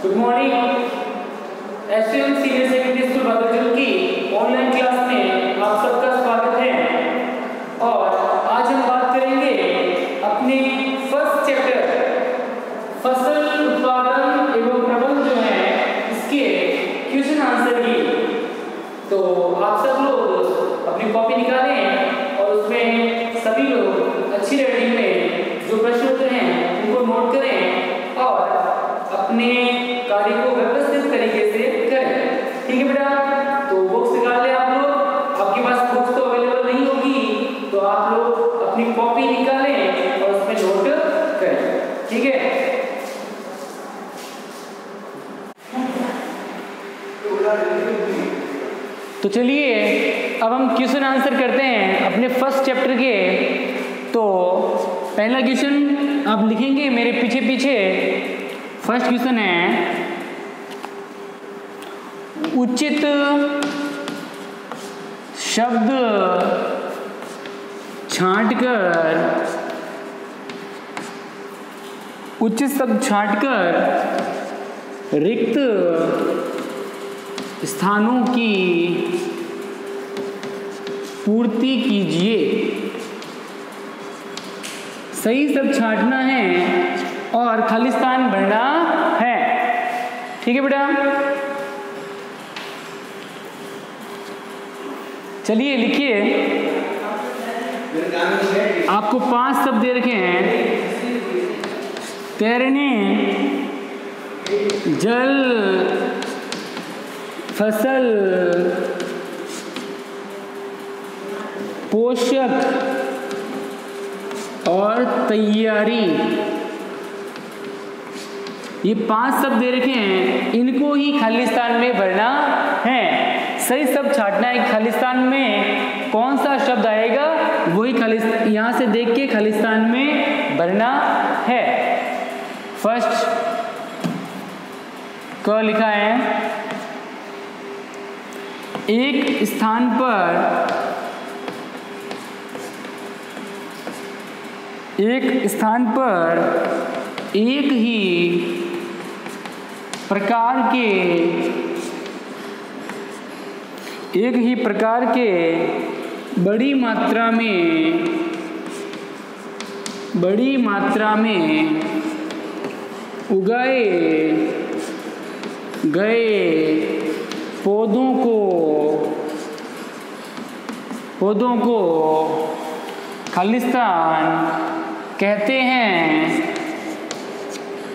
Good morning. STM senior secondary school Badarjal की online class में आप सबका स्वागत है। और आज हम बात करेंगे अपने फर्स्ट चैप्टर फसल उत्पादन एवं प्रबंधन जो है इसके क्वेश्चन आंसर की। तो आप सब लोग अपनी कॉपी निकालें और उसमें सभी लोग अच्छी राइटिंग में जो प्रश्न उत्तर हैं उनको नोट करें और अपने कार्य को व्यवस्थित तरीके से करें। ठीक है बेटा, तो बुक्स निकाल लें आप लोग। आपके पास बुक्स तो अवेलेबल नहीं होगी तो आप लोग अपनी कॉपी निकालें और उसमें नोट करें। ठीक है, तो चलिए अब हम क्वेश्चन आंसर करते हैं अपने फर्स्ट चैप्टर के। तो पहला क्वेश्चन आप लिखेंगे मेरे पीछे पीछे। फर्स्ट क्वेश्चन है, उचित शब्द छांटकर रिक्त स्थानों की पूर्ति कीजिए। सही शब्द छांटना है और खाली स्थान भरना है। ठीक है बेटा, चलिए लिखिए। आपको 5 शब्द दे रखे हैं। तैरने, जल, फसल, पोषक और तैयारी। ये 5 शब्द दे रखे हैं, इनको ही खाली स्थान में भरना है। सही शब्द छांटना है। खाली स्थान में कौन सा शब्द आएगा वही खाली यहां से देख के खाली स्थान में भरना है। फर्स्ट क लिखा है, एक स्थान पर एक ही प्रकार के बड़ी मात्रा में उगाए गए पौधों को खालिस्तान कहते हैं।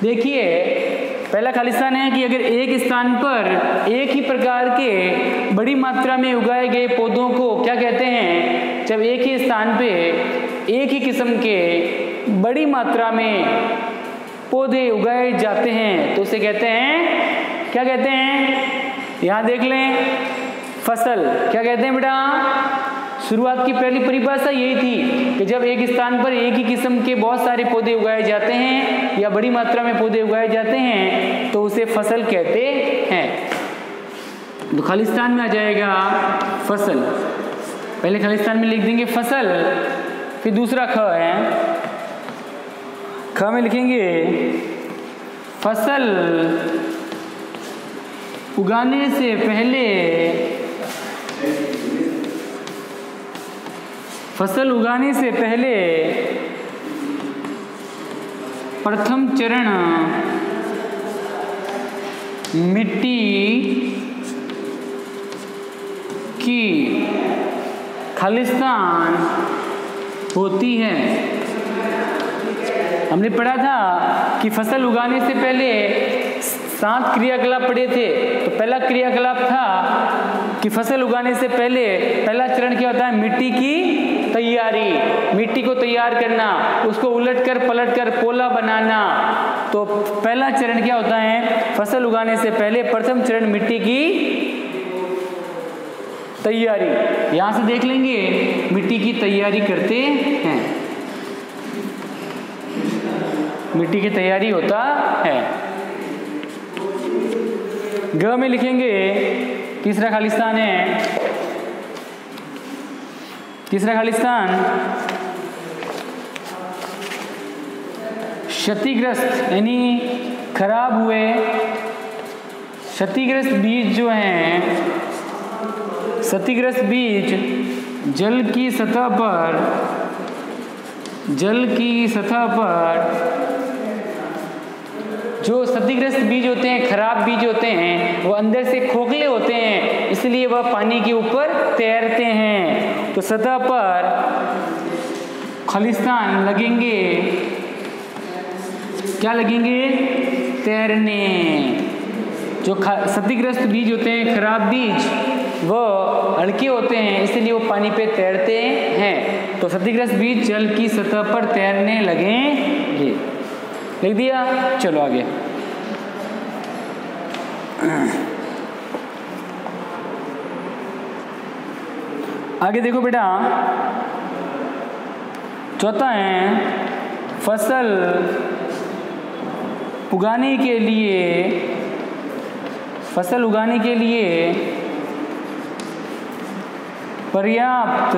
देखिए, पहला खालिस्तान है कि अगर एक स्थान पर एक ही प्रकार के बड़ी मात्रा में उगाए गए पौधों को क्या कहते हैं? जब एक ही स्थान पे एक ही किस्म के बड़ी मात्रा में पौधे उगाए जाते हैं तो उसे कहते हैं, क्या कहते हैं? यहां देख लें, फसल। क्या कहते हैं बेटा? शुरुआत की पहली परिभाषा यही थी कि जब एक स्थान पर एक ही किस्म के बहुत सारे पौधे उगाए जाते हैं या बड़ी मात्रा में पौधे उगाए जाते हैं तो उसे फसल कहते हैं। तो खालिस्तान में आ जाएगा फसल। पहले खालिस्तान में लिख देंगे फसल, फिर दूसरा ख है, ख में लिखेंगे फसल उगाने से पहले प्रथम चरण मिट्टी की खालिस्तान होती है। हमने पढ़ा था कि फसल उगाने से पहले 7 क्रियाकलाप पढ़े थे। तो पहला क्रियाकलाप था कि फसल उगाने से पहले पहला चरण क्या होता है? मिट्टी की तैयारी। मिट्टी को तैयार करना, उसको उलटकर पलटकर पोला बनाना। तो पहला चरण क्या होता है? फसल उगाने से पहले प्रथम चरण मिट्टी की तैयारी। यहां से देख लेंगे, मिट्टी की तैयारी करते हैं। मिट्टी की तैयारी होता है। ग में लिखेंगे, तीसरा खालिस्तान है। तीसरा खालिस्तान क्षतिग्रस्त यानी खराब हुए क्षतिग्रस्त बीज जो हैं, क्षतिग्रस्त बीज जल की सतह पर जो क्षतिग्रस्त बीज होते हैं, खराब बीज होते हैं, वो अंदर से खोखले होते हैं, इसलिए वह पानी के ऊपर तैरते हैं। तो सतह पर खलिस्तान लगेंगे, क्या लगेंगे? तैरने। जो क्षतिग्रस्त बीज होते हैं, खराब बीज, वो हल्के होते हैं, इसलिए वो पानी पे तैरते हैं। तो क्षतिग्रस्त बीज जल की सतह पर तैरने लगेंगे। लिख दिया? चलो आगे। आगे देखो बेटा, चौथा है फसल उगाने के लिए पर्याप्त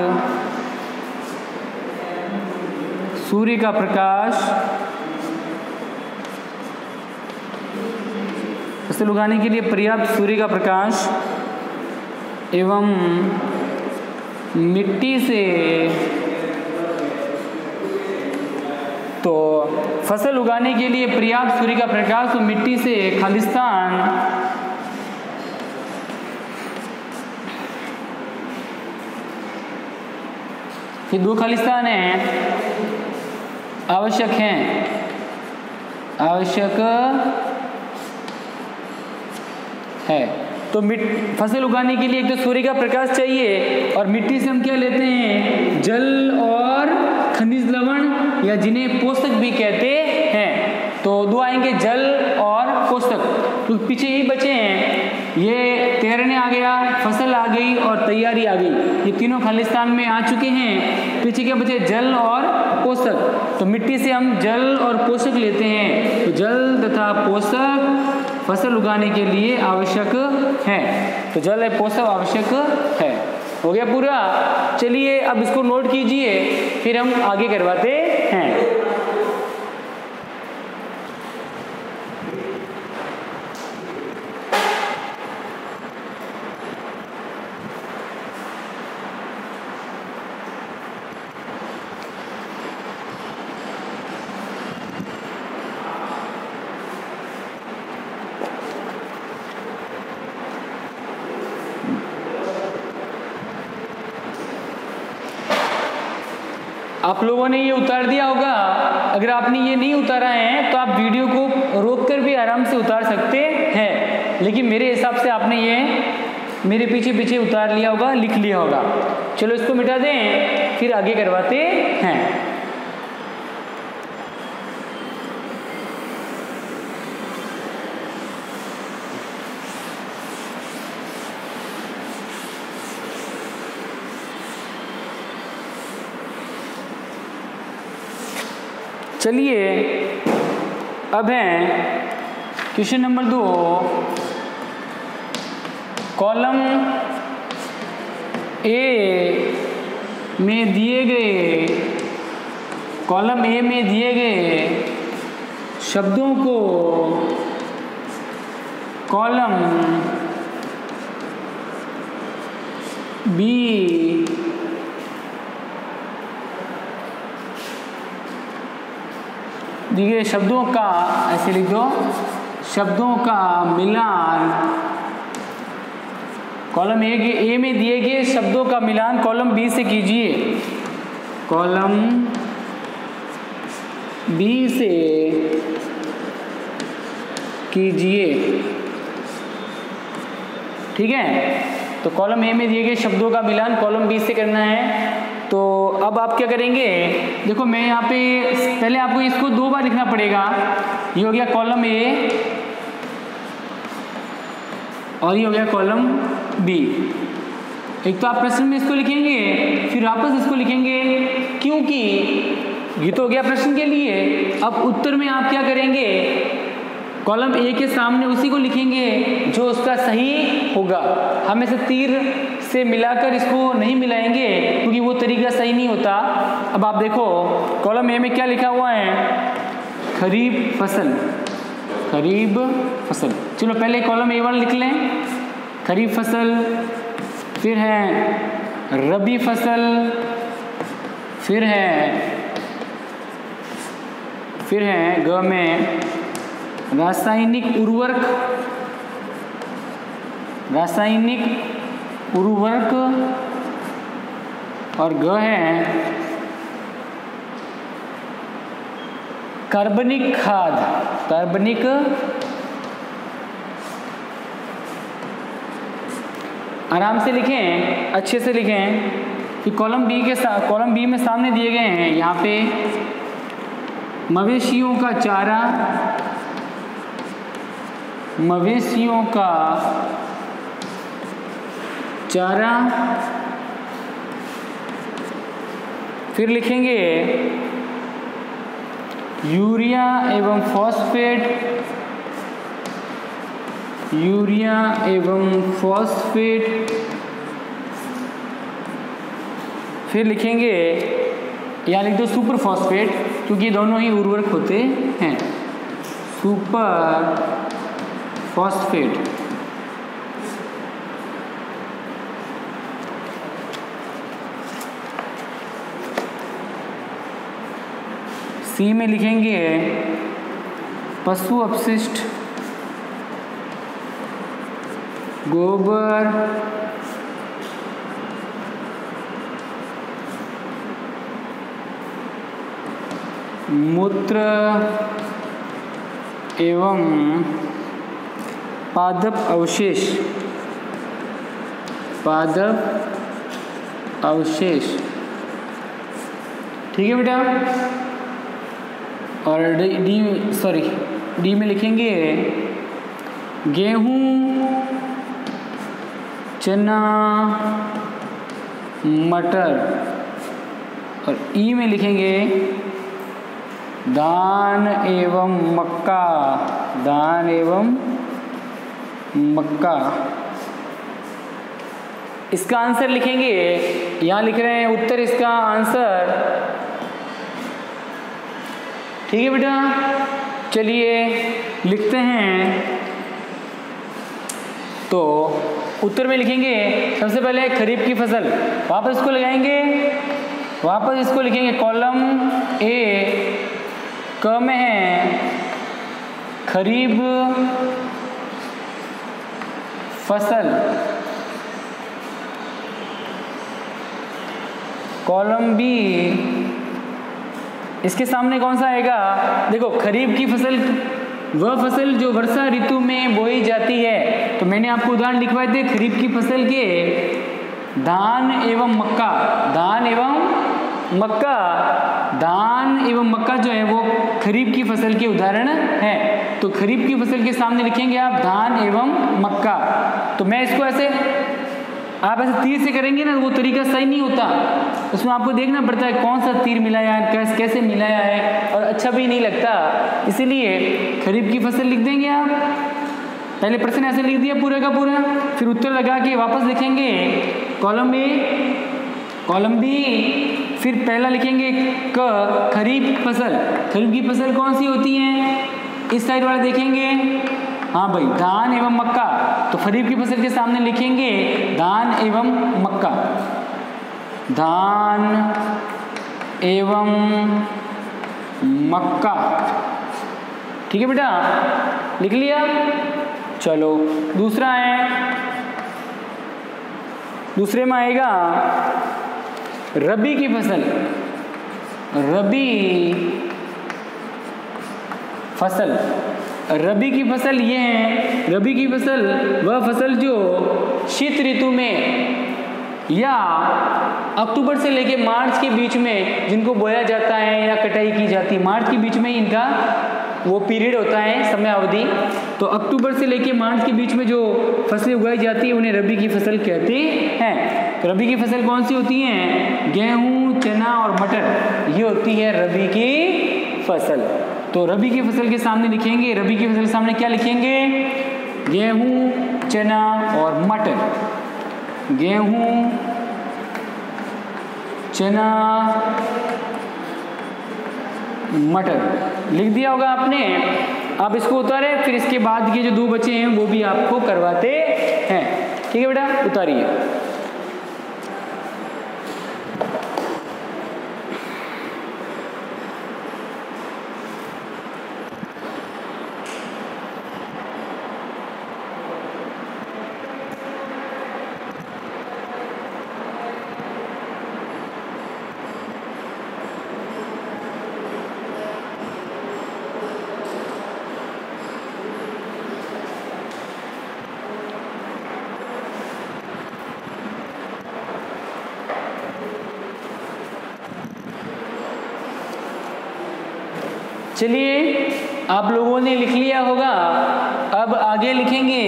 सूर्य का प्रकाश, फसल उगाने के लिए पर्याप्त सूर्य का प्रकाश एवं मिट्टी से, तो फसल उगाने के लिए पर्याप्त सूर्य का प्रकाश और मिट्टी से खालिस्तान ये दो खालिस्तान हैं, आवश्यक है। तो फसल उगाने के लिए एक तो सूर्य का प्रकाश चाहिए, और मिट्टी से हम क्या लेते हैं? जल और खनिज लवण, या जिन्हें पोषक भी कहते हैं। तो दो आएंगे, जल और पोषक। तो पीछे ही बचे हैं, ये तैरने आ गया, फसल आ गई और तैयारी आ गई। ये तीनों खालिस्तान में आ चुके हैं। पीछे क्या बचे? जल और पोषक। तो मिट्टी से हम जल और पोषक लेते हैं। तो जल तथा पोषक फसल उगाने के लिए आवश्यक है। तो जल है, पोषक आवश्यक है। हो गया पूरा? चलिए अब इसको नोट कीजिए, फिर हम आगे करवाते हैं। आप लोगों ने ये उतार दिया होगा। अगर आपने ये नहीं उतारा है तो आप वीडियो को रोककर भी आराम से उतार सकते हैं, लेकिन मेरे हिसाब से आपने ये मेरे पीछे उतार लिया होगा, लिख लिया होगा। चलो इसको मिटा दें, फिर आगे करवाते हैं। चलिए अब है क्वेश्चन नंबर 2। कॉलम ए में दिए गए शब्दों को कॉलम बी दिए शब्दों का, ऐसे लिख दो, शब्दों का मिलान, कॉलम ए में दिए गए शब्दों का मिलान कॉलम बी से कीजिए। कॉलम बी से कीजिए, ठीक है। तो कॉलम ए में दिए गए शब्दों का मिलान कॉलम बी से करना है। तो अब आप क्या करेंगे? देखो मैं यहाँ पे पहले आपको इसको 2 बार लिखना पड़ेगा। ये हो गया कॉलम ए और ये हो गया कॉलम बी। एक तो आप प्रश्न में इसको लिखेंगे, फिर वापस इसको लिखेंगे, क्योंकि ये तो हो गया प्रश्न के लिए। अब उत्तर में आप क्या करेंगे? कॉलम ए के सामने उसी को लिखेंगे जो उसका सही होगा। हम ऐसे तीर से मिलाकर इसको नहीं मिलाएंगे क्योंकि वो तरीका सही नहीं होता। अब आप देखो कॉलम ए में क्या लिखा हुआ है? खरीफ फसल, खरीफ फसल। चलो पहले कॉलम A1 लिख लें, खरीफ फसल, फिर है रबी फसल, फिर है ग में रासायनिक उर्वरक, और ग है कार्बनिक खाद। आराम से लिखें, अच्छे से लिखें कि कॉलम बी में सामने दिए गए हैं यहाँ पे मवेशियों का चारा, फिर लिखेंगे यूरिया एवं फॉस्फेट, फिर लिखेंगे, यहाँ लिख दो सुपर फॉस्फेट, क्योंकि ये दोनों ही उर्वरक होते हैं, सुपर फॉस्फेट। सी में लिखेंगे पशु अपशिष्ट, गोबर, मूत्र एवं पादप अवशेष। ठीक है बेटा। और डी में लिखेंगे गेहूं, चना, मटर, और ई में लिखेंगे धान एवं मक्का। इसका आंसर लिखेंगे, यहाँ लिख रहे हैं उत्तर, इसका आंसर। ठीक है बेटा, चलिए लिखते हैं। तो उत्तर में लिखेंगे सबसे पहले खरीफ की फसल, वापस इसको लगाएंगे, वापस इसको लिखेंगे कॉलम ए, क में है खरीफ फसल, कॉलम बी, इसके सामने कौन सा आएगा? देखो खरीफ की फसल वह फसल जो वर्षा ऋतु में बोई जाती है। तो मैंने आपको उदाहरण लिखवाए थे खरीफ की फसल के धान एवं मक्का जो है वो खरीफ की फसल के उदाहरण है। तो खरीफ की फसल के सामने लिखेंगे आप धान एवं मक्का। तो मैं इसको ऐसे, आप ऐसे तीर से करेंगे ना, वो तरीका सही नहीं होता, उसमें आपको देखना पड़ता है कौन सा तीर मिलाया है, कैसे मिलाया है, और अच्छा भी नहीं लगता। इसीलिए खरीफ की फसल लिख देंगे आप, पहले प्रश्न ऐसे लिख दिया पूरा का पूरा, फिर उत्तर लगा के वापस लिखेंगे कॉलम ए, कॉलम बी, फिर पहला लिखेंगे क, खरीफ की फसल कौन सी होती है, इस साइड वाला देखेंगे, हाँ भाई धान एवं मक्का। तो खरीफ की फसल के सामने लिखेंगे धान एवं मक्का, धान एवं मक्का। ठीक है बेटा, लिख लिया। चलो दूसरा है, दूसरे में आएगा रबी की फसल, रबी की फसल ये है, रबी की फसल वह फसल जो शीत ऋतु में या अक्टूबर से लेके मार्च के बीच में जिनको बोया जाता है या कटाई की जाती है, मार्च के बीच में इनका वो पीरियड होता है, समय अवधि। तो अक्टूबर से लेके मार्च के बीच में जो फसलें उगाई जाती है उन्हें रबी की फसल कहते हैं। तो रबी की फसल कौन सी होती हैं? गेहूं, चना और मटर, ये होती है रबी की फसल। तो रबी की फसल के सामने लिखेंगे, रबी की फसल के सामने क्या लिखेंगे? गेहूं, चना और मटर। गेहूं, चना, मटर लिख दिया होगा आपने। आप इसको उतारे, फिर इसके बाद के जो 2 बचे हैं वो भी आपको करवाते हैं। ठीक है बेटा, उतारिए। चलिए, आप लोगों ने लिख लिया होगा, अब आगे लिखेंगे।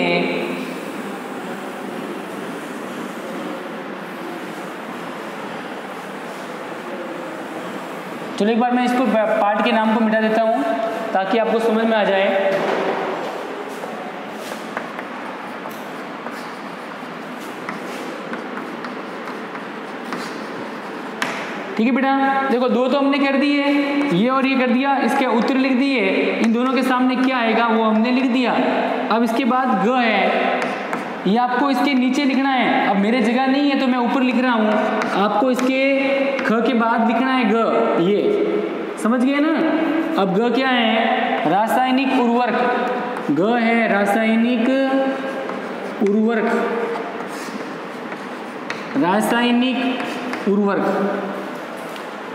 चलो एक बार मैं इसको पार्ट के नाम को मिटा देता हूं ताकि आपको समझ में आ जाए। ठीक है बेटा, देखो 2 तो हमने कर दिए, ये और ये कर दिया, इसके उत्तर लिख दिए। इन दोनों के सामने क्या आएगा वो हमने लिख दिया। अब इसके बाद ग है, ये आपको इसके नीचे लिखना है। अब मेरे जगह नहीं है तो मैं ऊपर लिख रहा हूँ, आपको इसके ख के बाद लिखना है ग। ये समझ गए ना। अब ग क्या है? रासायनिक उर्वरक। ग है रासायनिक उर्वरक। रासायनिक उर्वरक।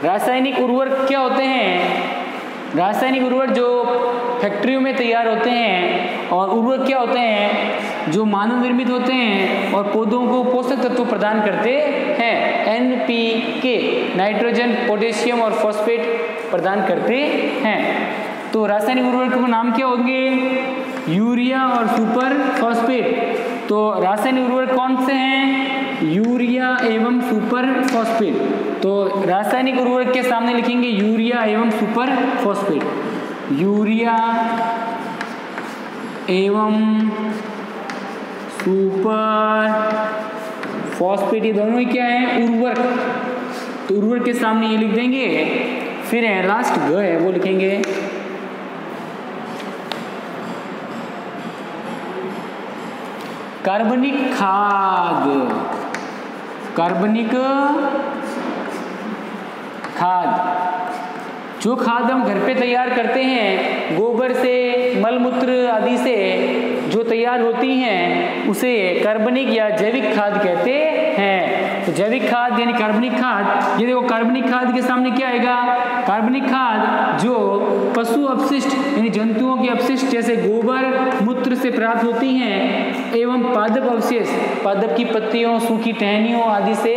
रासायनिक उर्वरक क्या होते हैं? रासायनिक उर्वरक जो फैक्ट्रियों में तैयार होते हैं, और उर्वरक क्या होते हैं? जो मानव निर्मित होते हैं और पौधों को पोषक तत्व प्रदान करते हैं। NPK, नाइट्रोजन, पोटेशियम और फॉस्फेट प्रदान करते हैं। तो रासायनिक उर्वरक के नाम क्या होंगे? यूरिया और सुपर फॉस्फेट। तो रासायनिक उर्वरक कौन से हैं? यूरिया एवं सुपर फॉस्फेट। तो रासायनिक उर्वरक के सामने लिखेंगे यूरिया एवं सुपर फॉस्फेट। यूरिया एवं सुपर फॉस्फेट, ये दोनों ही क्या है? उर्वरक। तो उर्वरक के सामने ये लिख देंगे। फिर है लास्ट ग है, वो लिखेंगे कार्बनिक खाद। कार्बनिक खाद, जो खाद हम घर पे तैयार करते हैं, गोबर से, मलमूत्र आदि से जो तैयार होती हैं, उसे कार्बनिक या जैविक खाद कहते हैं। तो जैविक खाद यानी कार्बनिक खाद। ये देखो, कार्बनिक खाद के सामने क्या आएगा? कार्बनिक खाद जो पशु अपशिष्ट यानी जंतुओं के अपशिष्ट जैसे गोबर, मूत्र से प्राप्त होती हैं, एवं पादप अवशेष, पादप की पत्तियों, सूखी टहनियों आदि से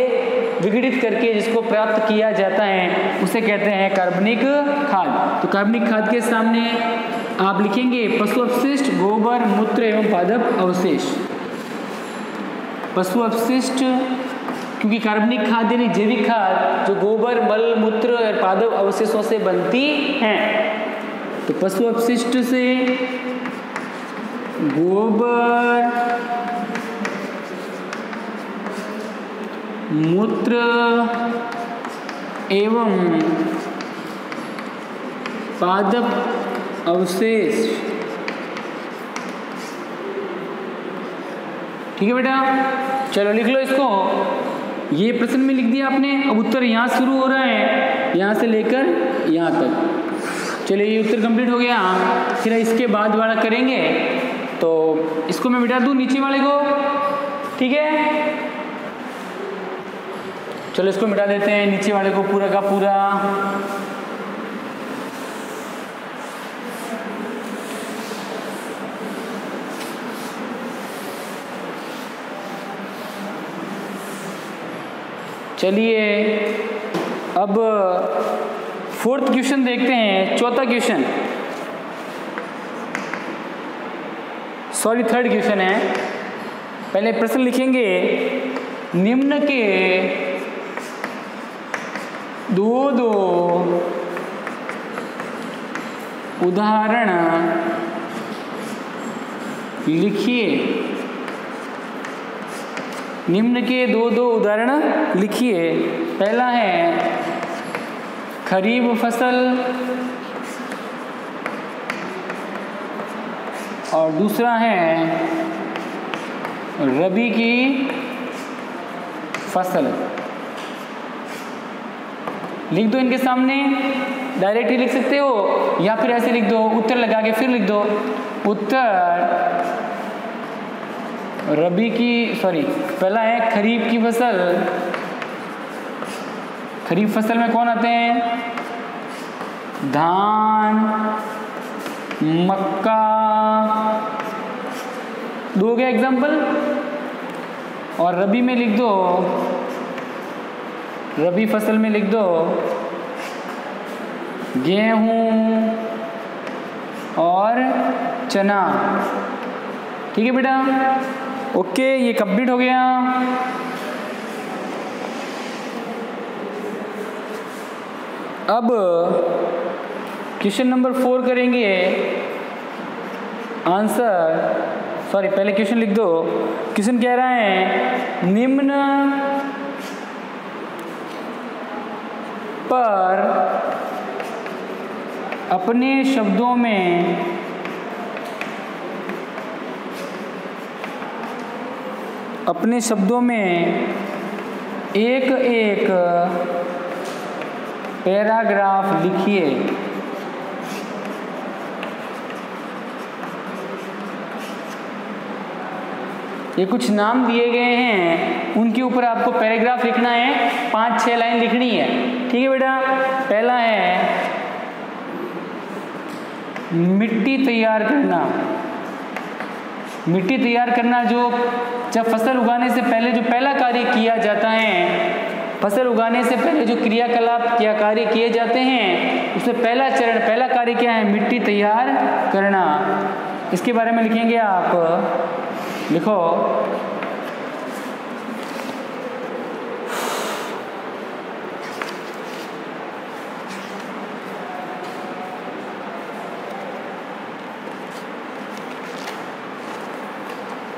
विघटित करके जिसको प्राप्त किया जाता है, उसे कहते हैं कार्बनिक खाद। तो कार्बनिक खाद के सामने आप लिखेंगे पशु अपशिष्ट, गोबर, मूत्र एवं पादप अवशेष। पशु अपशिष्ट, क्योंकि कार्बनिक खाद यानी जैविक खाद जो गोबर, मल, मूत्र और पादप अवशेषों से बनती हैं। तो पशु अपशिष्ट से गोबर, मूत्र एवं पादप अवशेष। ठीक है बेटा, चलो लिख लो इसको। ये प्रश्न में लिख दिया आपने। अब उत्तर यहाँ शुरू हो रहा है, यहाँ से लेकर यहाँ तक। चलिए, ये उत्तर कंप्लीट हो गया। फिर इसके बाद वाला करेंगे, तो इसको मैं मिटा दूँ नीचे वाले को। ठीक है, चलो इसको मिटा देते हैं, नीचे वाले को पूरा का पूरा। चलिए, अब 4th क्वेश्चन देखते हैं। 4था क्वेश्चन, सॉरी 3rd क्वेश्चन है। पहले प्रश्न लिखेंगे, निम्न के दो उदाहरण लिखिए। निम्न के दो उदाहरण लिखिए। पहला है खरीफ फसल और दूसरा है रबी की फसल। लिख दो इनके सामने, डायरेक्टली लिख सकते हो या फिर ऐसे लिख दो, उत्तर लगा के फिर लिख दो। उत्तर रबी की, सॉरी, पहला है खरीफ की फसल। खरीफ फसल में कौन आते हैं? धान, मक्का, दो गए एग्जाम्पल। और रबी में लिख दो, रबी फसल में लिख दो गेहूं और चना। ठीक है बेटा, ओके, ये कंप्लीट हो गया। अब क्वेश्चन नंबर 4 करेंगे। आंसर, सॉरी, पहले क्वेश्चन लिख दो। क्वेश्चन कह रहा है निम्न पर अपने शब्दों में एक एक पैराग्राफ लिखिए। ये कुछ नाम दिए गए हैं, उनके ऊपर आपको पैराग्राफ लिखना है, 5-6 लाइन लिखनी है। ठीक है बेटा, पहला है मिट्टी तैयार करना। मिट्टी तैयार करना जो जब फसल उगाने से पहले जो पहला कार्य किया जाता है, फसल उगाने से पहले जो क्रियाकलाप या कार्य किए जाते हैं, उसमें पहला चरण, पहला कार्य क्या है? मिट्टी तैयार करना। इसके बारे में लिखेंगे आप, लिखो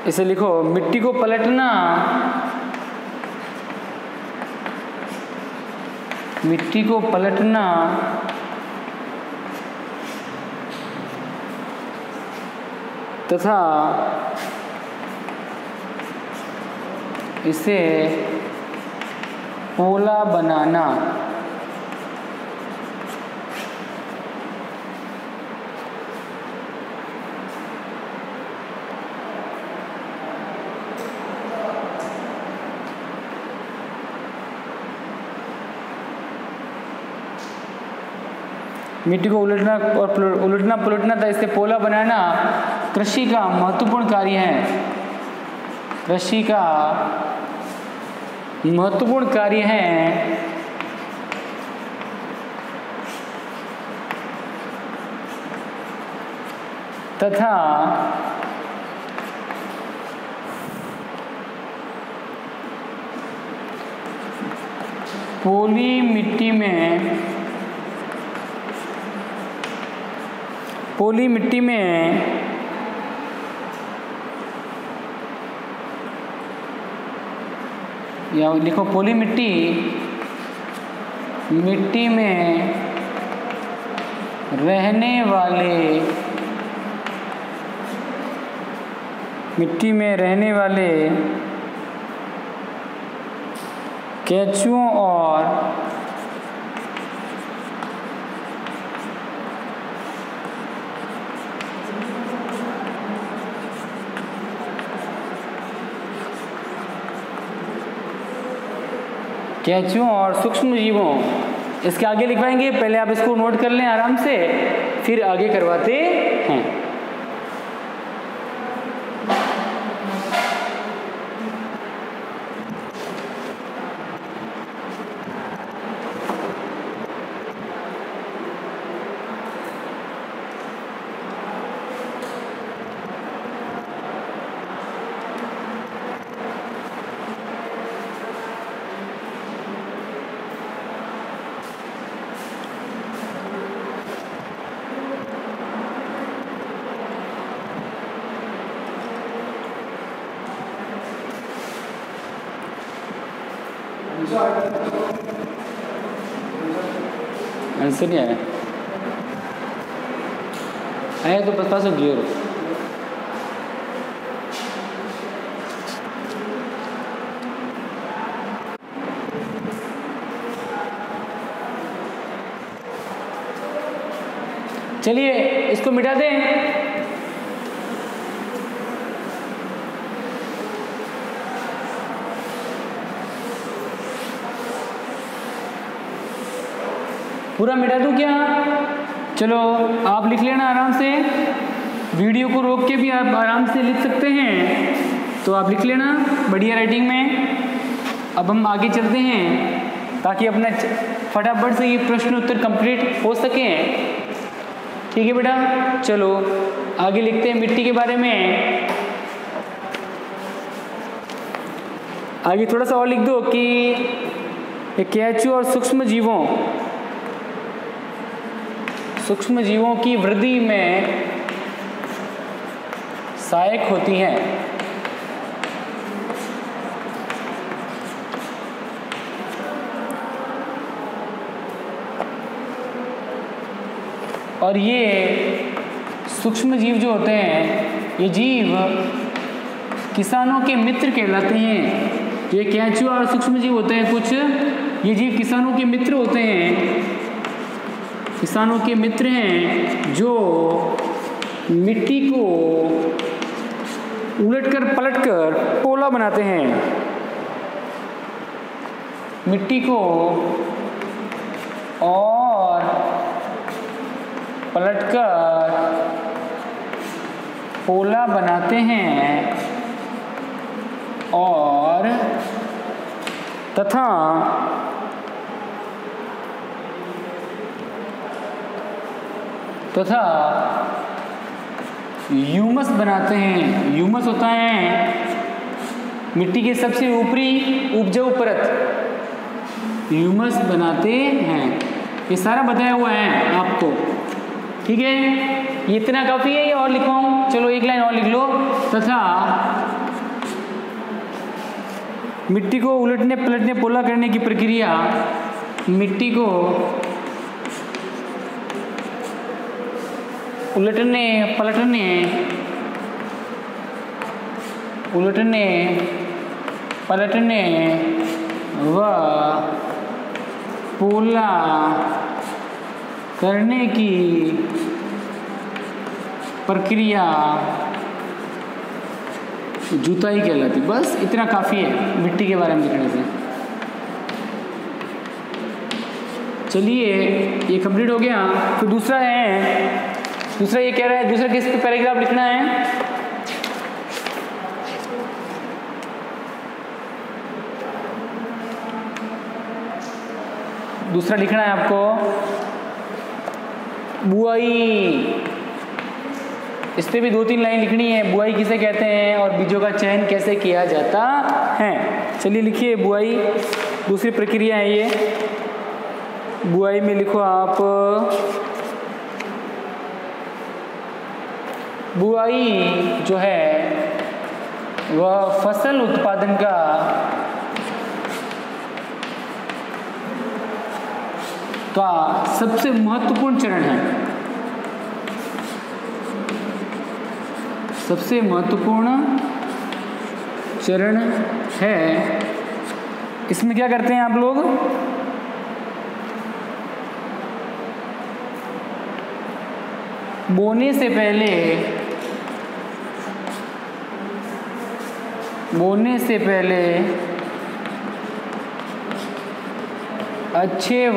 इसे लिखो मिट्टी को पलटना, मिट्टी को पलटना तथा इसे पोला बनाना। मिट्टी को उलटना और उलटना पुलटना था, इससे पोला बनाना कृषि का महत्वपूर्ण कार्य है। कृषि का महत्वपूर्ण कार्य है तथा पोली मिट्टी में या लिखो पोली मिट्टी में रहने वाले केंचुओं और सूक्ष्म जीवों, इसके आगे लिखवाएंगे। पहले आप इसको नोट कर लें आराम से, फिर आगे करवाते हैं। आंसर नहीं आया तो बता सो गियर चलिए इसको मिटा दें। पूरा मिटा दूं क्या? चलो आप लिख लेना आराम से, वीडियो को रोक के भी आप आराम से लिख सकते हैं, तो आप लिख लेना बढ़िया राइटिंग में। अब हम आगे चलते हैं ताकि अपना फटाफट से ये प्रश्न उत्तर कंप्लीट हो सके। ठीक है बेटा, चलो आगे लिखते हैं मिट्टी के बारे में। आगे थोड़ा सा और लिख दो कि केंचुआ और सूक्ष्म जीवों की वृद्धि में सहायक होती हैं। और ये सूक्ष्म जीव जो होते हैं, ये जीव किसानों के मित्र कहलाते हैं। ये केंचुआ और सूक्ष्म जीव होते हैं कुछ, ये जीव किसानों के मित्र होते हैं। किसानों के मित्र हैं जो मिट्टी को उलटकर पलटकर पोला बनाते हैं। मिट्टी को और पलटकर पोला बनाते हैं और तथा ह्यूमस बनाते हैं। ह्यूमस होता है मिट्टी के सबसे ऊपरी उपजाऊ परत, ह्यूमस बनाते हैं। ये सारा बताया हुआ है आपको, ठीक है? ये इतना काफ़ी है, ये और लिखवाऊँ? चलो एक लाइन और लिख लो। तथा मिट्टी को उलटने पलटने पोला करने की प्रक्रिया मिट्टी को उलटने पलटने व पोला करने की प्रक्रिया जुताई कहलाती। बस इतना काफ़ी है मिट्टी के बारे में लिखने से। चलिए ये कंप्लीट हो गया। फिर दूसरा ये कह रहा है, दूसरा किस पे पैराग्राफ लिखना है? दूसरा लिखना है आपको बुआई। इस पे भी 2-3 लाइन लिखनी है। बुआई किसे कहते हैं और बीजों का चयन कैसे किया जाता है? चलिए लिखिए बुआई। दूसरी प्रक्रिया है ये। बुआई में लिखो आप, बुआई जो है वह फसल उत्पादन का सबसे महत्वपूर्ण चरण है। सबसे महत्वपूर्ण चरण है। इसमें क्या करते हैं आप लोग? बोने से पहले अच्छे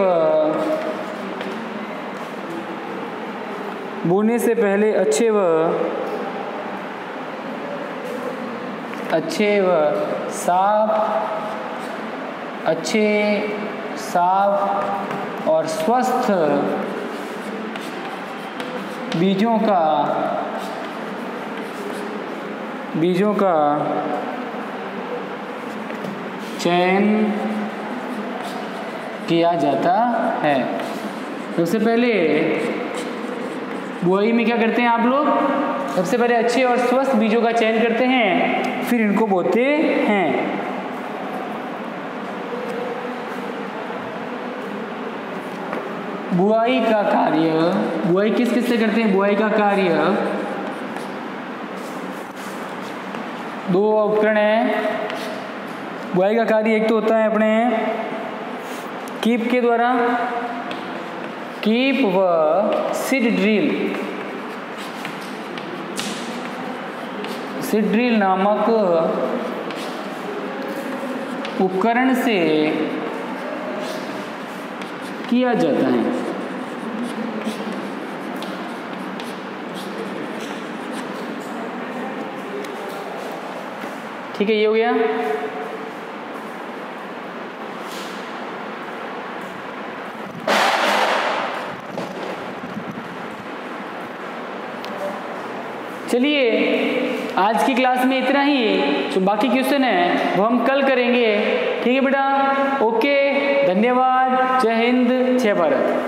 व साफ और स्वस्थ बीजों का चयन किया जाता है। सबसे पहले बुआई में क्या करते हैं आप लोग? सबसे पहले अच्छे और स्वस्थ बीजों का चयन करते हैं, फिर इनको बोते हैं। बुआई का कार्य, बुआई किस से करते हैं? बुआई का कार्य 2 उपकरण है। बुआई का कार्य एक तो होता है अपने कीप के द्वारा। कीप व सीड ड्रिल, सीड ड्रिल नामक उपकरण से किया जाता है। ठीक है, ये हो गया। चलिए आज की क्लास में इतना ही, जो बाकी क्वेश्चन है वो हम कल करेंगे। ठीक है बेटा, ओके, धन्यवाद, जय हिंद, जय भारत।